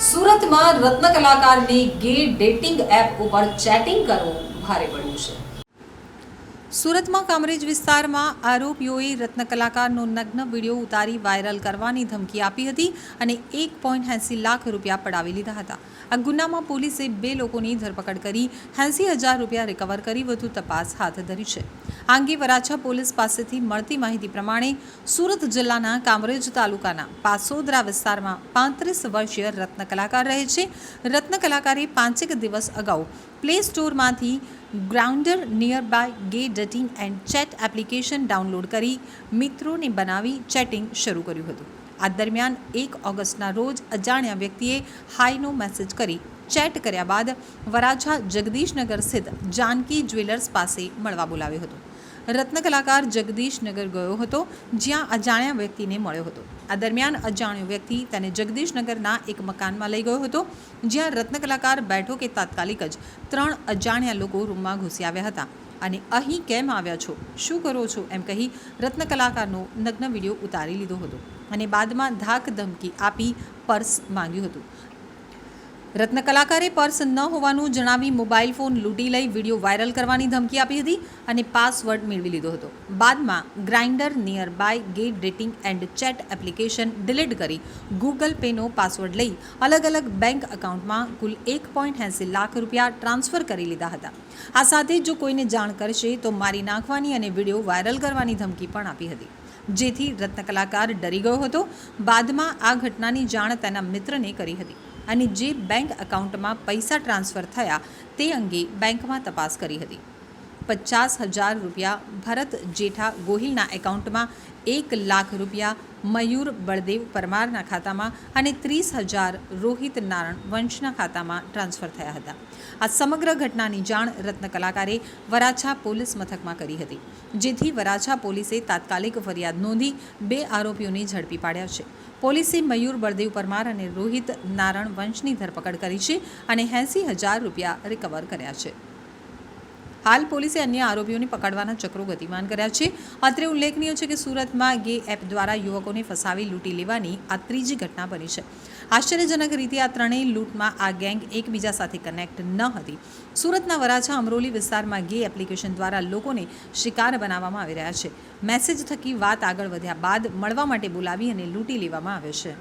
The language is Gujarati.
સુરતમાં રત્ન કલાકારની ગે ડેટિંગ એપ ઉપર ચેટિંગ કરવું ભારે પડ્યું છે. સુરતમાં કામરેજ વિસ્તારમાં આરોપીઓએ રત્ન કલાકારનો નગ્ન વિડીયો ઉતારી વાયરલ કરવાની ધમકી આપી હતી અને 1.80 લાખ રૂપિયા પડાવી લીધા હતા. આ ગુનામાં પોલીસે 2 લોકોની ધરપકડ કરી 80,000 રૂપિયા રિકવર કરી વધુ તપાસ હાથ ધરી છે. આ અંગે વરાછા પોલીસ પાસેથી મળતી માહિતી પ્રમાણે સુરત જિલ્લાના કામરેજ તાલુકાના પાસોદરા વિસ્તારમાં 35 વર્ષીય રત્ન કલાકાર રહે છે. રત્ન કલાકારે 5 દિવસ અગાઉ પ્લે સ્ટોરમાંથી Grindr near by gay dating and chat application download કરી મિત્રોને બનાવી ચેટિંગ શરૂ કર્યું હતું. આ દરમિયાન 1 ઓગસ્ટના રોજ અજાણ્યા વ્યક્તિએ હાઈનો મેસેજ કરી ચેટ કર્યા બાદ વરાછા જગદીશનગર સ્થિત જાનકી જ્વેલર્સ પાસે મળવા બોલાવ્યો હતો. રત્ન કલાકાર જગદીશનગર ગયો હતો, જ્યાં અજાણ્યા વ્યક્તિને મળ્યો હતો. આ દરમિયાન અજાણ્યો વ્યક્તિ તેને જગદીશનગરના એક મકાનમાં લઈ ગયો હતો, જ્યાં રત્ન કલાકાર બેઠો કે તાત્કાલિક જ 3 અજાણ્યા લોકો રૂમમાં ઘૂસી આવ્યા હતા અને અહીં કેમ આવ્યા છો, શું કરો છો એમ કહી રત્ન કલાકારનો નગ્ન વિડીયો ઉતારી લીધો હતો અને બાદમાં ધાક ધમકી આપી પર્સ માંગ્યું હતું. રત્ન કલાકારે પર્સ ન હોવાનું જણાવી મોબાઈલ ફોન લૂંટી લઈ વિડીયો વાયરલ કરવાની ધમકી આપી હતી અને પાસવર્ડ મેળવી લીધો હતો. બાદમાં Grindr near by gay dating and chat application delete કરી ગૂગલ પેનો પાસવર્ડ લઈ અલગ અલગ બેંક એકાઉન્ટમાં કુલ 1.80 લાખ રૂપિયા ટ્રાન્સફર કરી લીધા હતા. આ સાથે જો કોઈને જાણ કરશે તો મારી નાખવાની અને વિડીયો વાયરલ કરવાની ધમકી પણ આપી હતી, જેથી રત્ન કલાકાર ડરી ગયો હતો. બાદમાં આ ઘટનાની જાણ તેના મિત્રને કરી હતી અને જે બેંક એકાઉન્ટમાં પૈસા ટ્રાન્સફર થયા તે અંગે બેંકમાં તપાસ કરી હતી. 50,000 રૂપિયા ભરત જેઠા ગોહિલના એકાઉન્ટમાં, 1 લાખ રૂપિયા મયુર બળદેવ પરમારના ખાતામાં અને 30,000 રોહિત નારણ વંશના ખાતામાં ટ્રાન્સફર થયા હતા. આ સમગ્ર ઘટનાની જાણ રત્ન કલાકારે વરાછા પોલીસ મથકમાં કરી હતી, જેથી વરાછા પોલીસે તાત્કાલિક ફરિયાદ નોંધી 2 આરોપીઓને ઝડપી પાડ્યા છે. પોલીસે મયુર બળદેવ પરમાર અને રોહિત નારણ વંશની ધરપકડ કરી છે અને 80,000 રૂપિયા રિકવર કર્યા છે. હાલ પોલીસે અન્ય આરોપીઓને પકડવાના ચક્રો ગતિમાન કર્યા છે. અત્રે ઉલ્લેખનીય છે કે સુરતમાં ગે એપ દ્વારા યુવકોને ફસાવી લૂંટી લેવાની આ 3જી ઘટના બની છે. આશ્ચર્યજનક રીતે આ ત્રણેય લૂંટમાં આ ગેંગ એકબીજા સાથે કનેક્ટ ન હતી. સુરતના વરાછા અમરોલી વિસ્તારમાં ગે એપ્લિકેશન દ્વારા લોકોને શિકાર બનાવવામાં આવી રહ્યા છે. મેસેજ થકી વાત આગળ વધ્યા બાદ મળવા માટે બોલાવી અને લૂંટી લેવામાં આવે છે.